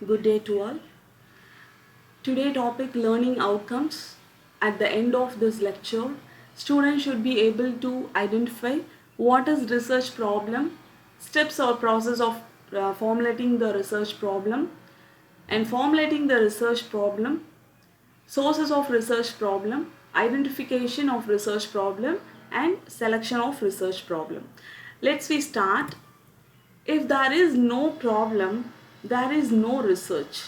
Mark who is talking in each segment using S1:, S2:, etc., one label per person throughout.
S1: Good day to all. Today topic learning outcomes. At the end of this lecture, students should be able to identify what is research problem, steps or process of formulating the research problem, and formulating the research problem, sources of research problem, identification of research problem, and selection of research problem. Let's we start. If there is no problem, there is no research.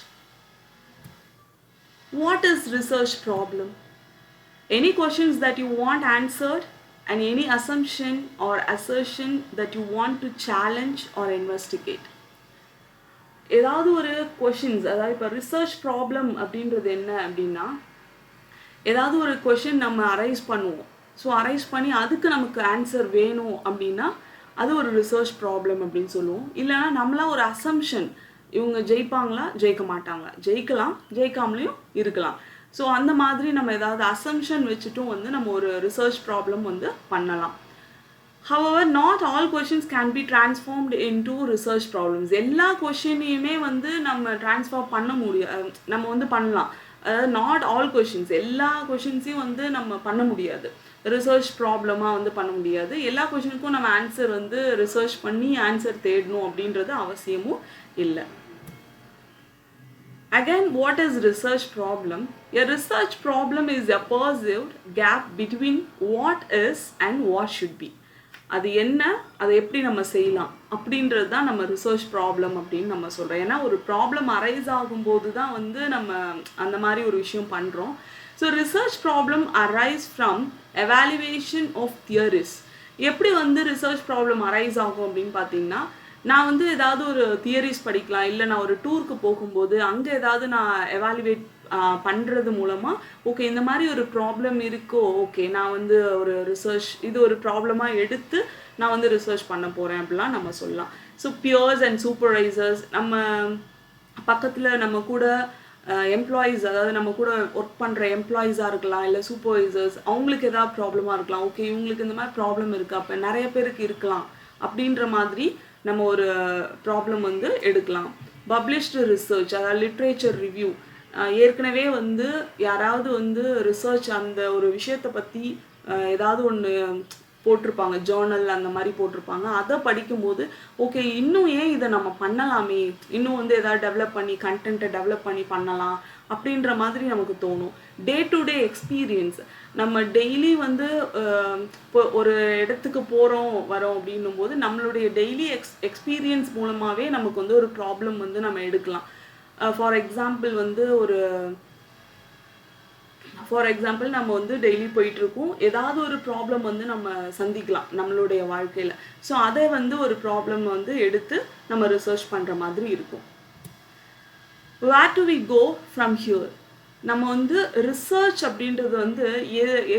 S1: What is research problem? Any questions that you want answered and any assumption or assertion that you want to challenge or investigate. ஏதாவது ஒரு questions, அதாவது இப்போ research problem அப்படின்றது என்ன அப்படின்னா, ஏதாவது ஒரு question நம்ம அரைஸ் பண்ணுவோம். ஸோ அரைஸ் பண்ணி அதுக்கு நமக்கு ஆன்சர் வேணும் அப்படின்னா அது ஒரு ரிசர்ச் ப்ராப்ளம் அப்படின்னு சொல்லுவோம். இல்லைனா நம்மளா ஒரு அசம்ஷன், இவங்க ஜெயிப்பாங்களா ஜெயிக்க மாட்டாங்களா, ஜெயிக்கலாம் ஜெயிக்காமலையும் இருக்கலாம். ஸோ அந்த மாதிரி நம்ம ஏதாவது அசம்ஷன் வச்சுட்டும் நம்ம ஒரு ரிசர்ச் ப்ராப்ளம் பண்ணலாம். However, not all questions can be transformed into research problems. எல்லா கொஷினையுமே நம்ம ட்ரான்ஸ்ஃபார்ம் பண்ண முடியாது, நம்ம பண்ணலாம். அதாவது நாட் ஆல் கொஷின்ஸ், எல்லா கொஷின்ஸையும் நம்ம பண்ண முடியாது, ரிசர்ச் ப்ராப்ளமாக பண்ண முடியாது. எல்லா கொஷினுக்கும் நம்ம ஆன்சர் ரிசர்ச் பண்ணி ஆன்சர் தேடணும் அப்படின்றது அவசியமும் இல்லை. Again, what is research problem? A research problem is a perceived gap between what is and what should be. அது என்ன, அதை எப்படி நம்ம செய்யலாம் அப்படின்றது தான் நம்ம ரிசர்ச் ப்ராப்ளம் அப்படின்னு நம்ம சொல்கிறோம். ஏன்னா ஒரு ப்ராப்ளம் அரைஸ் ஆகும்போது தான் நம்ம அந்த மாதிரி ஒரு விஷயம் பண்ணுறோம். So research problem arise from evaluation of theories. எப்படி ரிசர்ச் ப்ராப்ளம் அரைஸ் ஆகும் அப்படின்னு பார்த்தீங்கன்னா, நான் ஏதாவது ஒரு தியரிஸ் படிக்கலாம், இல்லை நான் ஒரு டூருக்கு போகும்போது அங்கே ஏதாவது நான் எவாலுவேட் பண்ணுறது மூலமாக, ஓகே இந்த மாதிரி ஒரு ப்ராப்ளம் இருக்கோ, ஓகே நான் ஒரு ரிசர்ச், இது ஒரு ப்ராப்ளமாக எடுத்து நான் ரிசர்ச் பண்ண போகிறேன் அப்படிலாம் நம்ம சொல்லலாம். ஸோ பியர்ஸ் அண்ட் சூப்பர்வைசர்ஸ், நம்ம பக்கத்தில் நம்ம கூட எம்ப்ளாயீஸ், அதாவது நம்ம கூட ஒர்க் பண்ணுற எம்ப்ளாயீஸாக இருக்கலாம், இல்லை சூப்பர்வைசர்ஸ், அவங்களுக்கு ஏதாவது ப்ராப்ளமாக இருக்கலாம். ஓகே இவங்களுக்கு இந்த மாதிரி ப்ராப்ளம் இருக்குது, அப்போ நிறைய பேருக்கு இருக்கலாம் அப்படின்ற மாதிரி நம்ம ஒரு ப்ராப்ளம் எடுக்கலாம். பப்ளிஷ்டு ரிசர்ச், அதாவது லிட்ரேச்சர் ரிவ்யூ, ஏற்கனவே யாராவது ரிசர்ச் அந்த ஒரு விஷயத்தை பற்றி ஏதாவது ஒன்று போட்டிருப்பாங்க, ஜேர்னல் அந்த மாதிரி போட்டிருப்பாங்க. அதை படிக்கும்போது ஓகே இன்னும் ஏன் இதை நம்ம பண்ணலாமே, இன்னும் ஏதாவது டெவலப் பண்ணி கண்டென்ட்டை டெவலப் பண்ணி பண்ணலாம் அப்படின்ற மாதிரி நமக்கு தோணும். டே டு டே எக்ஸ்பீரியன்ஸ், நம்ம டெய்லி இப்போ ஒரு இடத்துக்கு போகிறோம் வரோம் அப்படின்னும் போது நம்மளுடைய டெய்லி எக்ஸ்பீரியன்ஸ் மூலமாகவே நமக்கு ஒரு ப்ராப்ளம் நம்ம எடுக்கலாம். ஃபார் எக்ஸாம்பிள் நம்ம டெய்லி போயிட்டுருக்கோம், ஏதாவது ஒரு ப்ராப்ளம் நம்ம சந்திக்கலாம் நம்மளுடைய வாழ்க்கையில். ஸோ அதை ஒரு ப்ராப்ளம் எடுத்து நம்ம ரிசர்ச் பண்ணுற மாதிரி இருக்கும். Where do we go from here? நம்ம ரிசர்ச் அப்படின்றது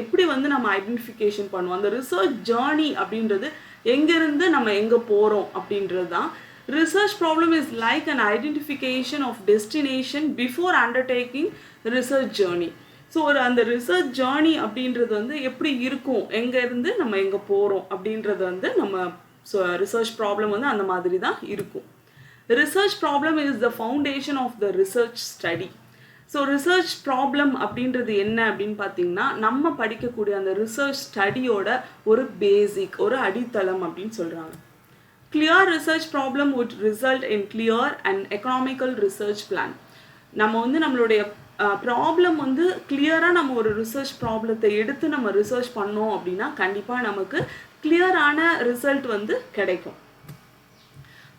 S1: எப்படி நம்ம ஐடென்டிஃபிகேஷன் பண்ணுவோம். அந்த ரிசர்ச் ஜேர்னி அப்படின்றது எங்கேருந்து நம்ம எங்கே போகிறோம் அப்படின்றது தான். Research problem is like an identification of destination before undertaking research journey. So அந்த ரிசர்ச் ஜேர்னி அப்படின்றது எப்படி இருக்கும், எங்கேருந்து நம்ம எங்கே போகிறோம் அப்படின்றது நம்ம ரிசர்ச் ப்ராப்ளம் அந்த மாதிரி தான் இருக்கும். Research problem is the foundation of the research study. So research problem அப்படின்றது என்ன அப்படின்னு பார்த்தீங்கன்னா, நம்ம படிக்கக்கூடிய அந்த ரிசர்ச் ஸ்டடியோட ஒரு பேசிக், ஒரு அடித்தளம் அப்படின்னு சொல்கிறாங்க. Clear research problem would result in clear and economical research plan. நம்ம நம்மளுடைய ப்ராப்ளம் கிளியராக நம்ம ஒரு ரிசர்ச் ப்ராப்ளத்தை எடுத்து நம்ம ரிசர்ச் பண்ணோம் அப்படின்னா கண்டிப்பாக நமக்கு கிளியரான ரிசல்ட் கிடைக்கும்.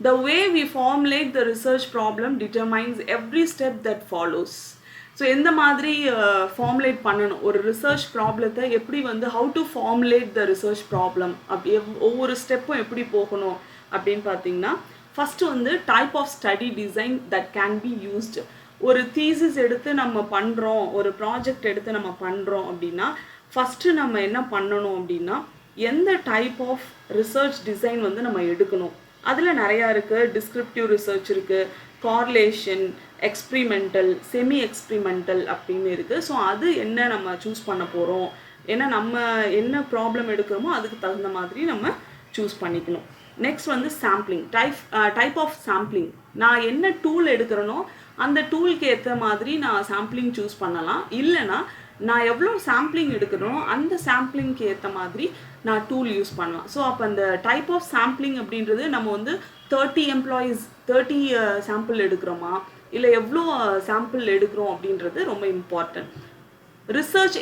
S1: The way we formulate the research problem determines every step that follows. So எந்த மாதிரி ஃபார்முலேட் பண்ணணும் ஒரு ரிசர்ச் ப்ராப்ளத்தை, எப்படி how to formulate the research problem, அப்படி ஒவ்வொரு ஸ்டெப்பும் எப்படி போகணும் அப்படின்னு பார்த்தீங்கன்னா, first type of study design that can be used. ஒரு தீசிஸ் எடுத்து நம்ம பண்ணுறோம், ஒரு ப்ராஜெக்ட் எடுத்து நம்ம பண்ணுறோம் அப்படின்னா ஃபஸ்ட்டு நம்ம என்ன பண்ணணும் அப்படின்னா, எந்த டைப் ஆஃப் ரிசர்ச் டிசைன் நம்ம எடுக்கணும். அதில் நிறையா இருக்குது. டிஸ்கிரிப்டிவ் ரிசர்ச் இருக்குது, கார்லேஷன், எக்ஸ்பிரிமெண்டல், செமி எக்ஸ்பிரிமெண்டல் அப்படின்னு இருக்குது. ஸோ அது என்ன நம்ம சூஸ் பண்ண போகிறோம், ஏன்னா நம்ம என்ன ப்ராப்ளம் எடுக்கிறோமோ அதுக்கு தகுந்த மாதிரி நம்ம சூஸ் பண்ணிக்கணும். Next sampling, type of sampling. நான் என்ன டூல் எடுக்கிறேனோ அந்த டூலுக்கு ஏற்ற மாதிரி நான் சாம்பிளிங் சூஸ் பண்ணலாம். இல்லைனா நான் எவ்வளோ சாம்பிளிங் எடுக்கணும் அந்த சாம்பிளிங்க்கு ஏற்ற மாதிரி நான் டூல் யூஸ் பண்ணலாம். ஸோ அப்போ அந்த டைப் ஆஃப் சாம்பிளிங் அப்படின்றது நம்ம வந்து 30 எம்ப்ளாயீஸ் 30 சாம்பிள் எடுக்கிறோமா இல்லை எவ்வளோ சாம்பிள் எடுக்கிறோம் அப்படின்றது ரொம்ப இம்பார்ட்டன்ட். ரிசர்ச்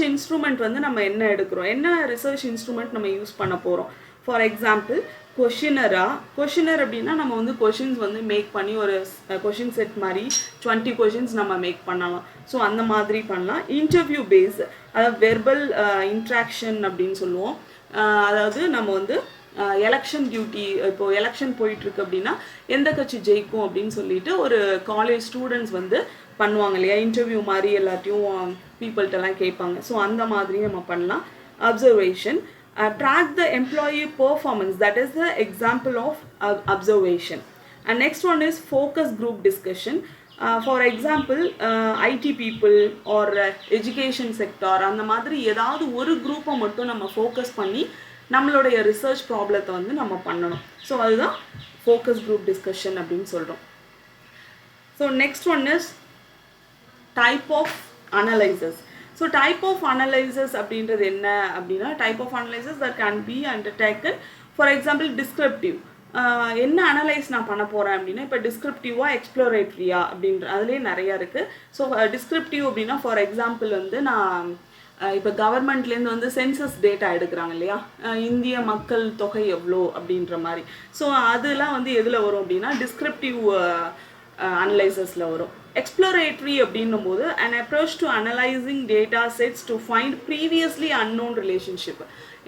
S1: இன்ஸ்ட்ருமெண்ட் வந்து நம்ம என்ன எடுக்கிறோம், என்ன ரிசர்ச் இன்ஸ்ட்ருமெண்ட் நம்ம யூஸ் பண்ண போகிறோம். ஃபார் எக்ஸாம்பிள் கொஷினர் அப்படின்னா நம்ம வந்து கொஷின்ஸ் வந்து மேக் பண்ணி ஒரு கொஷின் செட் மாதிரி 20 கொஷின்ஸ் நம்ம மேக் பண்ணலாம். ஸோ அந்த மாதிரி பண்ணலாம். இன்டர்வியூ பேஸ், அதாவது வெர்பல் இன்ட்ராக்ஷன் அப்படின்னு சொல்லுவோம். அதாவது நம்ம வந்து எலெக்ஷன் டியூட்டி, இப்போது எலெக்ஷன் போயிட்டுருக்கு அப்படின்னா எந்த கட்சி ஜெயிக்கும் அப்படின்னு சொல்லிட்டு ஒரு காலேஜ் ஸ்டூடெண்ட்ஸ் வந்து பண்ணுவாங்க இல்லையா, இன்டர்வியூ மாதிரி எல்லாத்தையும் பீப்புள்கிட்டலாம் கேட்பாங்க. ஸோ அந்த மாதிரி நம்ம பண்ணலாம். Observation, track the employee performance, that is the example of observation. And next one is focus group discussion. For example, IT people or education sector, அந்த மாதிரி ஏதாவது ஒரு குரூப்பை மட்டும் நம்ம ஃபோக்கஸ் பண்ணி நம்மளுடைய ரிசர்ச் ப்ராப்ளத்தை வந்து நம்ம பண்ணணும். ஸோ அதுதான் ஃபோக்கஸ் குரூப் டிஸ்கஷன் அப்படின்னு சொல்கிறோம். So next one is type of analysis. So type of analysis அப்படின்றது என்ன அப்படின்னா, type of analysis that can be undertaken. For example descriptive, என்ன அனலைஸ் நான் பண்ண போகிறேன் அப்படின்னா, இப்போ டிஸ்கிரிப்டிவாக எக்ஸ்ப்ளோரேட்ரியா அப்படின்ற அதுலேயே நிறையா இருக்குது. ஸோ டிஸ்கிரிப்டிவ் அப்படின்னா ஃபார் எக்ஸாம்பிள் வந்து நான் இப்போ கவர்மெண்ட்லேருந்து வந்து சென்சஸ் டேட்டா எடுக்கிறாங்க இல்லையா, இந்திய மக்கள் தொகை எவ்வளோ அப்படின்ற மாதிரி. ஸோ அதெல்லாம் வந்து எதில் வரும் அப்படின்னா டிஸ்கிரிப்டிவ் அனலைசஸில் வரும். எக்ஸ்ப்ளோரேட்ரி அப்படின்னும் போது an approach to analyzing data sets to find previously unknown relationship.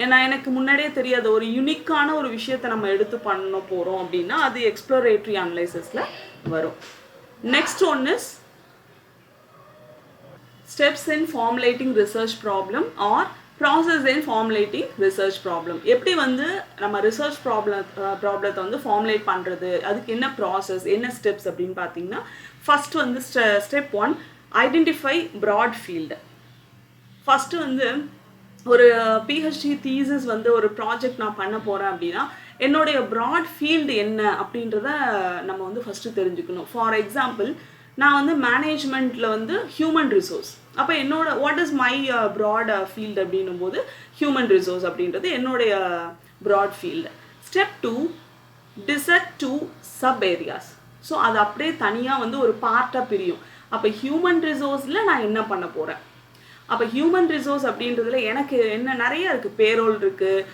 S1: ஏன்னா எனக்கு முன்னாடியே தெரியாத ஒரு யூனிக்கான ஒரு விஷயத்தை நம்ம எடுத்து பண்ண போகிறோம் அப்படின்னா அது எக்ஸ்ப்ளோரேட்ரி அனலைசஸில் வரும். Next one is steps in formulating research problem or process in formulating research problem. எப்படி வந்து நம்ம ரிசர்ச் ப்ராப்ளத்தை வந்து ஃபார்முலேட் பண்ணுறது, அதுக்கு என்ன ப்ராசஸ், என்ன ஸ்டெப்ஸ் அப்படின்னு பார்த்தீங்கன்னா, ஃபஸ்ட்டு வந்து step 1 identify broad field. First வந்து ஒரு பிஹெச்டி தீசிஸ் வந்து ஒரு ப்ராஜெக்ட் நான் பண்ண போகிறேன் அப்படின்னா என்னுடைய ப்ராட் ஃபீல்டு என்ன அப்படின்றத நம்ம வந்து ஃபஸ்ட்டு தெரிஞ்சுக்கணும். ஃபார் எக்ஸாம்பிள் நான் வந்து மேனேஜ்மெண்ட்டில் வந்து ஹியூமன் ரிசோர்ஸ், அப்போ என்னோட what is my broad field அப்படின்னும் போது ஹியூமன் ரிசோர்ஸ் அப்படின்றது என்னுடைய broad field. Step 2 dissect 2 sub areas. So அது அப்படியே தனியாக வந்து ஒரு பார்ட்டாக பிரியும். அப்போ ஹியூமன் ரிசோர்ஸில் நான் என்ன பண்ண போகிறேன், அப்போ ஹியூமன் ரிசோர்ஸ் அப்படின்றதுல எனக்கு என்ன நிறைய இருக்குது, பேரோல் இருக்குது,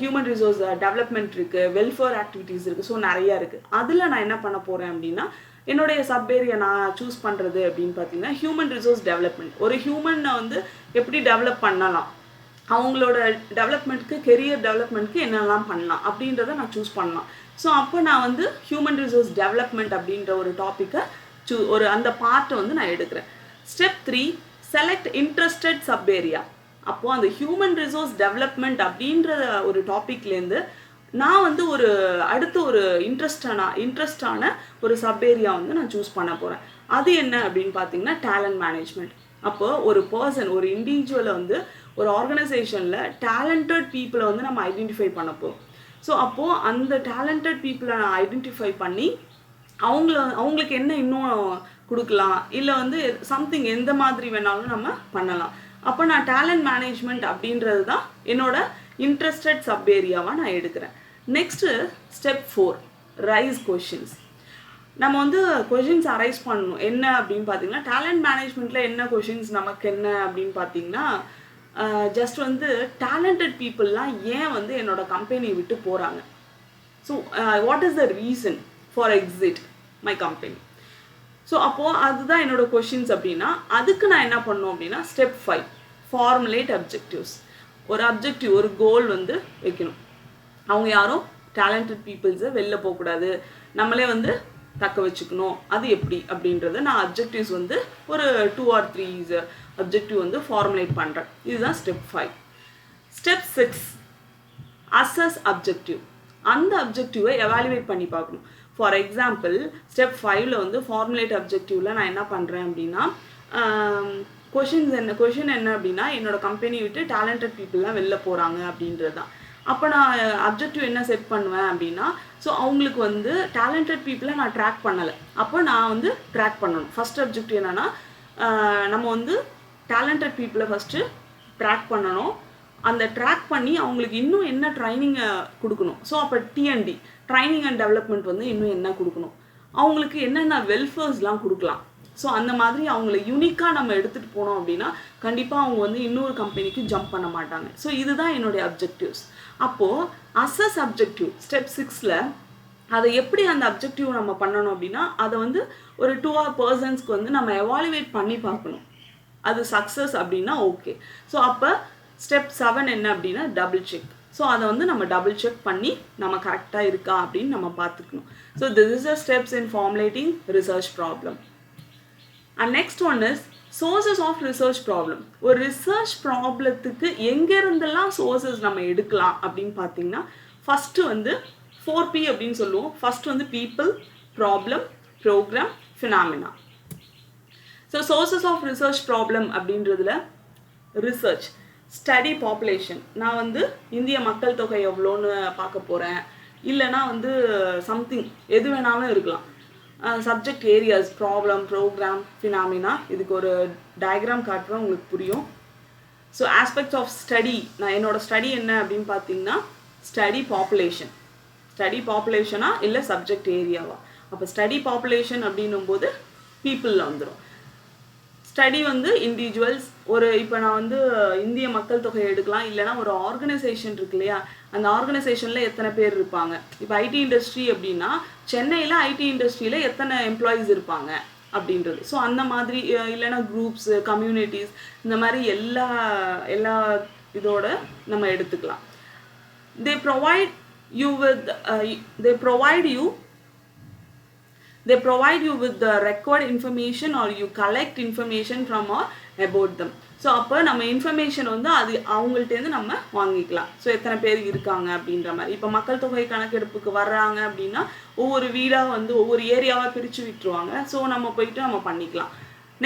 S1: ஹியூமன் ரிசோர்ஸ் டெவலப்மெண்ட் இருக்குது, வெல்ஃபேர் ஆக்டிவிட்டீஸ் இருக்குது. ஸோ நிறையா இருக்குது. அதில் நான் என்ன பண்ண போகிறேன் அப்படின்னா என்னுடைய சப் ஏரியா நான் சூஸ் பண்ணுறது அப்படின்னு பார்த்தீங்கன்னா ஹியூமன் ரிசோர்ஸ் டெவலப்மெண்ட். ஒரு ஹியூமனை வந்து எப்படி டெவலப் பண்ணலாம், அவங்களோட டெவலப்மெண்ட்க்கு கெரியர் டெவலப்மெண்ட்க்கு என்னெல்லாம் பண்ணலாம் அப்படின்றத நான் சூஸ் பண்ணலாம். ஸோ அப்போ நான் வந்து ஹியூமன் ரிசோர்ஸ் டெவலப்மெண்ட் அப்படின்ற ஒரு டாப்பிக்கை ஒரு அந்த பார்ட்டை வந்து நான் எடுக்கிறேன். Step 3 select interested sub area. அப்போது அந்த ஹியூமன் ரிசோர்ஸ் டெவலப்மெண்ட் அப்படின்ற ஒரு டாப்பிக்லேருந்து நான் வந்து ஒரு அடுத்த ஒரு இன்ட்ரெஸ்டான ஒரு சப் ஏரியா வந்து நான் சூஸ் பண்ண போகிறேன். அது என்ன அப்படின்னு பார்த்தீங்கன்னா டேலண்ட் மேனேஜ்மெண்ட். அப்போ ஒரு பர்சன், ஒரு இண்டிவிஜுவலை வந்து ஒரு ஆர்கனைசேஷனில் டேலண்டட் பீப்புளை வந்து நம்ம ஐடென்டிஃபை பண்ண போகிறோம். ஸோ அப்போது அந்த டேலண்டட் பீப்புளை நான் ஐடென்டிஃபை பண்ணி அவங்களுக்கு என்ன இன்னும் கொடுக்கலாம், இல்லை வந்து சம்திங் எந்த மாதிரி வேணாலும் நம்ம பண்ணலாம். அப்போ நான் டேலண்ட் மேனேஜ்மெண்ட் அப்படின்றது தான் என்னோட இன்ட்ரெஸ்டட் சப் ஏரியாவாக நான் எடுக்கிறேன். Next step 4 rice questions. நம்ம வந்து கொஷின்ஸ் அரைஸ் பண்ணணும். என்ன அப்படின்னு பார்த்தீங்கன்னா டேலண்ட் மேனேஜ்மெண்ட்டில் என்ன கொஷின்ஸ் நமக்கு என்ன அப்படின்னு பார்த்தீங்கன்னா ஜஸ்ட் வந்து டேலண்டட் பீப்புளெலாம் ஏன் வந்து என்னோட கம்பெனியை விட்டு போகிறாங்க, so what is the reason for exit my company. So அப்போது அதுதான் என்னோட கொஷின்ஸ் அப்படின்னா அதுக்கு நான் என்ன பண்ணணும் அப்படின்னா ஸ்டெப் 5 ஃபார்முலேட் அப்ஜெக்டிவ்ஸ். ஒரு அப்ஜெக்டிவ், ஒரு கோல் வந்து வைக்கணும். அவங்க யாரும் டேலண்டட் பீப்புள்ஸை வெளில போகக்கூடாது, நம்மளே வந்து தக்க வச்சுக்கணும். அது எப்படி அப்படின்றத நான் அப்ஜெக்டிவ்ஸ் வந்து ஒரு 2 or 3 அப்ஜெக்டிவ் வந்து ஃபார்முலேட் பண்ணுறேன். இதுதான் ஸ்டெப் 5. Step 6 assess objective. அந்த அப்ஜெக்டிவை எவாலுவேட் பண்ணி பார்க்கணும். ஃபார் எக்ஸாம்பிள் ஸ்டெப் 5ல் வந்து ஃபார்முலேட் அப்ஜெக்டிவில் நான் என்ன பண்ணுறேன் அப்படின்னா கொஷின் என்ன அப்படின்னா என்னோட கம்பெனி விட்டு டேலண்டட் பீப்புளெலாம் வெளில போகிறாங்க அப்படின்றது தான். அப்போ நான் அப்ஜெக்டிவ் என்ன செட் பண்ணுவேன் அப்படின்னா, ஸோ அவங்களுக்கு வந்து டேலண்டட் பீப்புளை நான் ட்ராக் பண்ணலை, அப்போ நான் வந்து ட்ராக் பண்ணணும். ஃபர்ஸ்ட் அப்ஜெக்டிவ் என்னென்னா, நம்ம வந்து டேலண்டட் பீப்புளை ஃபஸ்ட்டு ட்ராக் பண்ணணும். அந்த ட்ராக் பண்ணி அவங்களுக்கு இன்னும் என்ன ட்ரைனிங்கை கொடுக்கணும். ஸோ அப்போ டிஎன்டி, ட்ரைனிங் அண்ட் டெவலப்மெண்ட் வந்து இன்னும் என்ன கொடுக்கணும், அவங்களுக்கு என்னென்ன வெல்ஃபேர்ஸ்லாம் கொடுக்கலாம். ஸோ அந்த மாதிரி அவங்கள யூனிக்காக நம்ம எடுத்துகிட்டு போனோம் அப்படின்னா கண்டிப்பாக அவங்க வந்து இன்னொரு கம்பெனிக்கு ஜம்ப் பண்ண மாட்டாங்க. ஸோ இதுதான் என்னுடைய அப்ஜெக்டிவ்ஸ். அப்போது அசஸ் அப்ஜெக்டிவ் ஸ்டெப் 6ல் அதை எப்படி அந்த அப்ஜெக்டிவ் நம்ம பண்ணணும் அப்படின்னா, அதை வந்து ஒரு 2 பர்சன்ஸ்க்கு வந்து நம்ம எவாலுவேட் பண்ணி பார்க்கணும். அது சக்ஸஸ் அப்படின்னா ஓகே. ஸோ அப்போ ஸ்டெப் 7 என்ன அப்படின்னா டபுள் செக். ஸோ அதை வந்து நம்ம டபுள் செக் பண்ணி நம்ம கரெக்டாக இருக்கா அப்படின்னு நம்ம பார்த்துக்கணும். So this is the steps in formulating research problem. And next one is sources of research problem. ஒரு ரிசர்ச் ப்ராப்ளத்துக்கு எங்கேருந்தெல்லாம் சோர்சஸ் நம்ம எடுக்கலாம் அப்படின்னு பார்த்தீங்கன்னா, ஃபஸ்ட்டு வந்து 4P அப்படின்னு சொல்லுவோம். ஃபர்ஸ்ட் வந்து people, problem, program, phenomena. So sources of research problem அப்படின்றதுல ரிசர்ச், ஸ்டடி பாப்புலேஷன். நான் வந்து இந்திய மக்கள் தொகை எவ்வளோன்னு பார்க்க போகிறேன், இல்லைனா வந்து சம்திங் எது வேணாலும் இருக்கலாம். Subject areas, problem, program, phenomena. இதுக்கு ஒரு டயக்ராம் காட்டுறேன், உங்களுக்கு புரியும். ஸோ ஆஸ்பெக்ட்ஸ் ஆஃப் ஸ்டடி, நான் என்னோடய ஸ்டடி என்ன அப்படின்னு பார்த்தீங்கன்னா ஸ்டடி பாப்புலேஷன். ஸ்டடி பாப்புலேஷனா இல்லை சப்ஜெக்ட் ஏரியாவா? அப்போ ஸ்டடி பாப்புலேஷன் அப்படின்னும் போது பீப்புளில் வந்துடும். ஸ்டடி வந்து இண்டிவிஜுவல்ஸ். ஒரு இப்போ நான் வந்து இந்திய மக்கள் தொகையை எடுக்கலாம், இல்லைனா ஒரு ஆர்கனைசேஷன் இருக்கு இல்லையா, அந்த ஆர்கனைசேஷனில் எத்தனை பேர் இருப்பாங்க. இப்போ ஐடி இண்டஸ்ட்ரி அப்படின்னா சென்னையில் ஐடி இண்டஸ்ட்ரியில் எத்தனை எம்ப்ளாயீஸ் இருப்பாங்க அப்படின்றது. ஸோ அந்த மாதிரி, இல்லைனா குரூப்ஸு, கம்யூனிட்டிஸ், இந்த மாதிரி எல்லா இதோட நம்ம எடுத்துக்கலாம். They provide you with the record information or you collect information from or about them. So அப்போ நம்ம இன்ஃபர்மேஷன் வந்து அது அவங்கள்ட்டேருந்து நம்ம வாங்கிக்கலாம். ஸோ எத்தனை பேர் இருக்காங்க அப்படின்ற மாதிரி. இப்போ மக்கள் தொகை கணக்கெடுப்புக்கு வர்றாங்க அப்படின்னா ஒவ்வொரு வீடாக வந்து ஒவ்வொரு ஏரியாவாக பிரித்து விட்டுருவாங்க. ஸோ நம்ம போயிட்டு நம்ம பண்ணிக்கலாம்.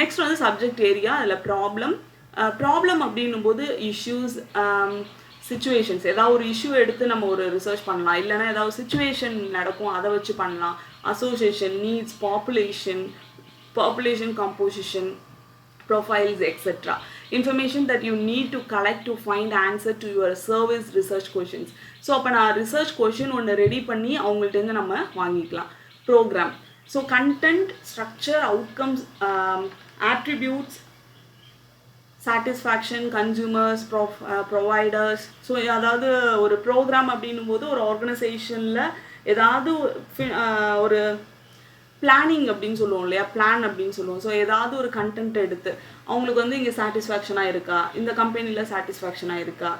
S1: நெக்ஸ்ட் வந்து சப்ஜெக்ட் ஏரியா. அதில் ப்ராப்ளம் அப்படின்னும் போது இஷ்யூஸ், சிச்சுவேஷன்ஸ். ஏதாவது ஒரு இஷ்யூ எடுத்து நம்ம ஒரு ரிசர்ச் பண்ணலாம், இல்லைனா ஏதாவது சிச்சுவேஷன் நடக்கும் அதை வச்சு பண்ணலாம். Association, needs, population composition, profiles, etc. Information that you need to collect to find answer to your service research questions. So அப்போ நான் ரிசர்ச் கொஷின் ஒன்று ரெடி பண்ணி அவங்கள்ட்டேருந்து நம்ம வாங்கிக்கலாம். Program. So content, structure, outcomes, attributes, satisfaction, consumers, providers. So அதாவது ஒரு program அப்படின்னும் போது ஒரு ஆர்கனைசேஷனில் ஏதாவது ஒரு பிளானிங் அப்படின்னு சொல்லுவோம் இல்லையா, பிளான் அப்படின்னு சொல்லுவோம். ஸோ ஏதாவது ஒரு கண்டென்ட் எடுத்து அவங்களுக்கு வந்து இங்கே சாட்டிஸ்ஃபேக்ஷனாக இருக்கா, இந்த கம்பெனியில் சாட்டிஸ்ஃபேக்ஷனாக இருக்கா,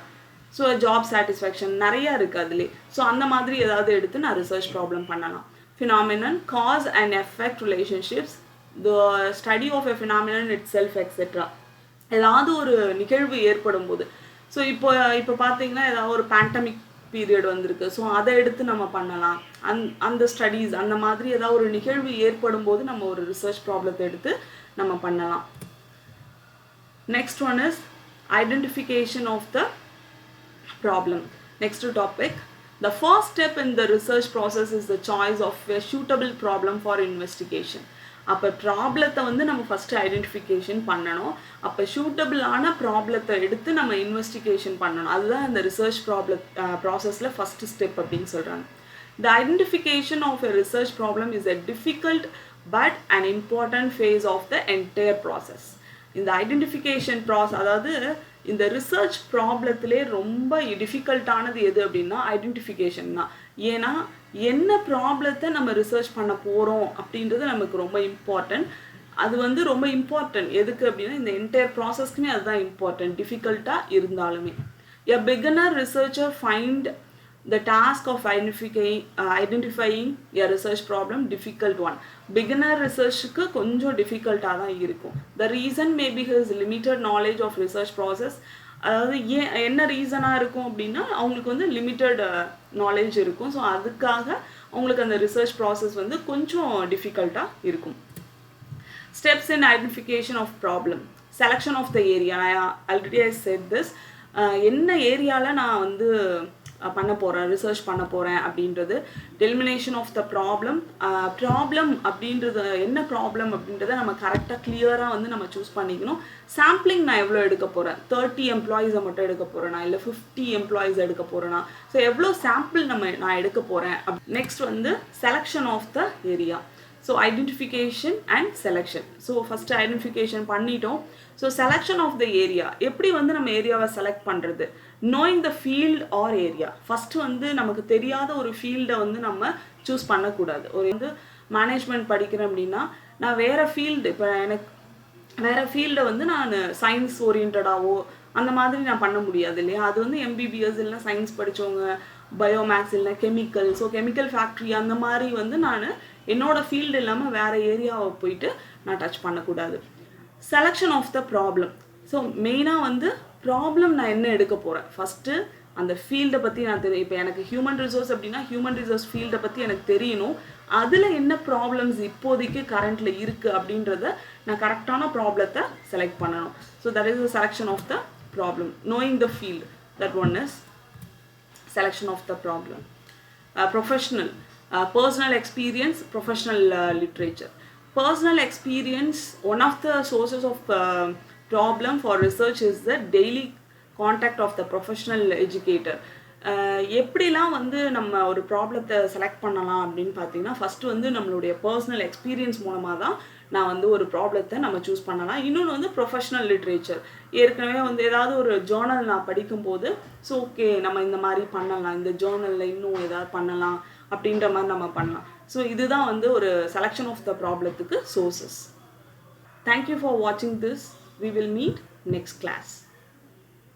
S1: ஸோ ஜாப் சாட்டிஸ்ஃபேக்ஷன் நிறையா இருக்குது அதுலேயே. ஸோ அந்த மாதிரி ஏதாவது எடுத்து நான் ரிசர்ச் ப்ராப்ளம் பண்ணலாம். Phenomenon, cause and effect relationships, the study of a phenomenon itself etcetera. ஏதாவது ஒரு நிகழ்வு ஏற்படும் போது, ஸோ இப்போ பார்த்தீங்கன்னா ஏதாவது ஒரு பேண்டமிக் பீரியட் வந்திருக்கு, ஸோ அதை எடுத்து நம்ம பண்ணலாம். அந்த ஸ்டடீஸ், அந்த மாதிரி ஏதாவது ஒரு நிகழ்வு ஏற்படும் போது நம்ம ஒரு ரிசர்ச் ப்ராப்ளத்தை எடுத்து நம்ம பண்ணலாம். Next one is identification of the problem. Next topic, the first step in the research process is the choice of a suitable problem for investigation. அப்போ ப்ராப்ளத்தை வந்து நம்ம ஃபஸ்ட்டு ஐடென்டிஃபிகேஷன் பண்ணணும். அப்போ சூட்டபிளான ப்ராப்ளத்தை எடுத்து நம்ம இன்வெஸ்டிகேஷன் பண்ணணும். அதுதான் இந்த ரிசர்ச் ப்ராசஸில் ஃபஸ்ட்டு ஸ்டெப் அப்படின்னு சொல்கிறாங்க. The identification of a research problem is a difficult but an important phase of the entire process. இந்த ஐடென்டிஃபிகேஷன் அதாவது இந்த ரிசர்ச் ப்ராப்ளத்திலே ரொம்ப டிஃபிகல்ட்டானது எது அப்படின்னா ஐடென்டிஃபிகேஷன் தான். ஏன்னா என்ன ப்ராப்ளத்தை நம்ம ரிசர்ச் பண்ண போகிறோம் அப்படின்றது நமக்கு ரொம்ப இம்பார்ட்டன்ட். அது வந்து ரொம்ப இம்பார்ட்டன்ட் எதுக்கு அப்படின்னா இந்த என்டையர் ப்ராசஸ்க்குமே அதுதான் இம்பார்ட்டன்ட், டிஃபிகல்ட்டாக இருந்தாலுமே. A beginner researcher find the task of identifying a research problem difficult one. Beginner researchக்கு கொஞ்சம் டிஃபிகல்ட்டாக தான் இருக்கும். The reason may be his limited knowledge of research process. அதாவது என்ன ரீசனாக இருக்கும் அப்படின்னா அவங்களுக்கு வந்து லிமிட்டட் நாலேஜ் இருக்கும். ஸோ அதுக்காக அவங்களுக்கு அந்த ரிசர்ச் ப்ராசஸ் வந்து கொஞ்சம் டிஃபிகல்ட்டாக இருக்கும். Steps in identification of problem, selection of the area. Already I set this. என்ன ஏரியாவில் நான் வந்து பண்ண போகிறேன், ரிசர்ச் பண்ண போகிறேன் அப்படின்றது. டெலிமினேஷன் ஆஃப் த ப்ராப்ளம். ப்ராப்ளம் அப்படின்றது என்ன ப்ராப்ளம் அப்படின்றத நம்ம கரெக்டாக கிளியராக வந்து நம்ம சூஸ் பண்ணிக்கணும். சாம்பிளிங் நான் எவ்வளோ எடுக்க போகிறேன், 30 எம்ப்ளாயீஸை மட்டும் எடுக்க போகிறேன்னா இல்லை 50 எம்ப்ளாயீஸ் எடுக்க போகிறேன்னா, ஸோ எவ்வளோ சாம்பிள் நான் எடுக்க போகிறேன். நெக்ஸ்ட் வந்து selection of the area. So identification and selection. So first identification பண்ணிட்டோம். So selection of the area, எப்படி வந்து நம்ம ஏரியாவை செலக்ட் பண்ணுறது. Knowing the field or area. First வந்து நமக்கு தெரியாத ஒரு ஃபீல்டை வந்து நம்ம சூஸ் பண்ணக்கூடாது. ஒரு வந்து மேனேஜ்மெண்ட் படிக்கிறேன் அப்படின்னா நான் வேறு ஃபீல்டு, இப்போ எனக்கு வேறு ஃபீல்டை வந்து நான் சயின்ஸ் ஓரியன்டாவோ அந்த மாதிரி நான் பண்ண முடியாது இல்லையா. அது வந்து எம்பிபிஎஸ் இல்லைனா சயின்ஸ் படித்தவங்க, பயோமேக்ஸ் இல்லைனா கெமிக்கல், ஸோ கெமிக்கல் ஃபேக்ட்ரி அந்த மாதிரி வந்து நான் என்னோட ஃபீல்டு இல்லாமல் வேறு ஏரியாவை போயிட்டு நான் டச் பண்ணக்கூடாது. Selection of the problem. So மெயினாக வந்து ப்ராப்ளம் நான் என்ன எடுக்க போகிறேன், ஃபஸ்ட்டு அந்த ஃபீல்டை பற்றி நான் தெரியும். இப்போ எனக்கு ஹியூமன் ரிசோர்ஸ் அப்படின்னா ஹியூமன் ரிசோர்ஸ் ஃபீல்டை பற்றி எனக்கு தெரியணும். அதில் என்ன ப்ராப்ளம்ஸ் இப்போதைக்கு கரண்ட்டில் இருக்குது அப்படின்றத நான் கரெக்டான ப்ராப்ளத்தை செலக்ட் பண்ணணும். So that is the selection of the problem. Knowing the field, that one is selection of the problem. Professional, personal experience, professional literature. Personal experience, one of the sources of problem for research is the daily contact of the professional educator. எப்படிலாம் வந்து நம்ம ஒரு ப்ராப்ளத்தை select பண்ணலாம் அப்படின்னு பார்த்தீங்கன்னா, first வந்து நம்மளுடைய பர்சனல் எக்ஸ்பீரியன்ஸ் மூலமாக தான் நான் வந்து ஒரு ப்ராப்ளத்தை நம்ம சூஸ் பண்ணலாம். இன்னொன்று வந்து ப்ரொஃபஷ்னல் லிட்ரேச்சர். ஏற்கனவே வந்து ஏதாவது ஒரு ஜேர்னல் நான் படிக்கும்போது ஸோ ஓகே நம்ம இந்த மாதிரி பண்ணலாம், இந்த ஜேர்னலில் இன்னும் ஏதாவது பண்ணலாம் அப்படின்ற மாதிரி நம்ம பண்ணலாம். ஸோ இதுதான் வந்து ஒரு செலெக்ஷன் ஆஃப் த ப்ராப்ளத்துக்கு சோர்சஸ். தேங்க்யூ ஃபார் வாட்சிங் this. We will meet next class.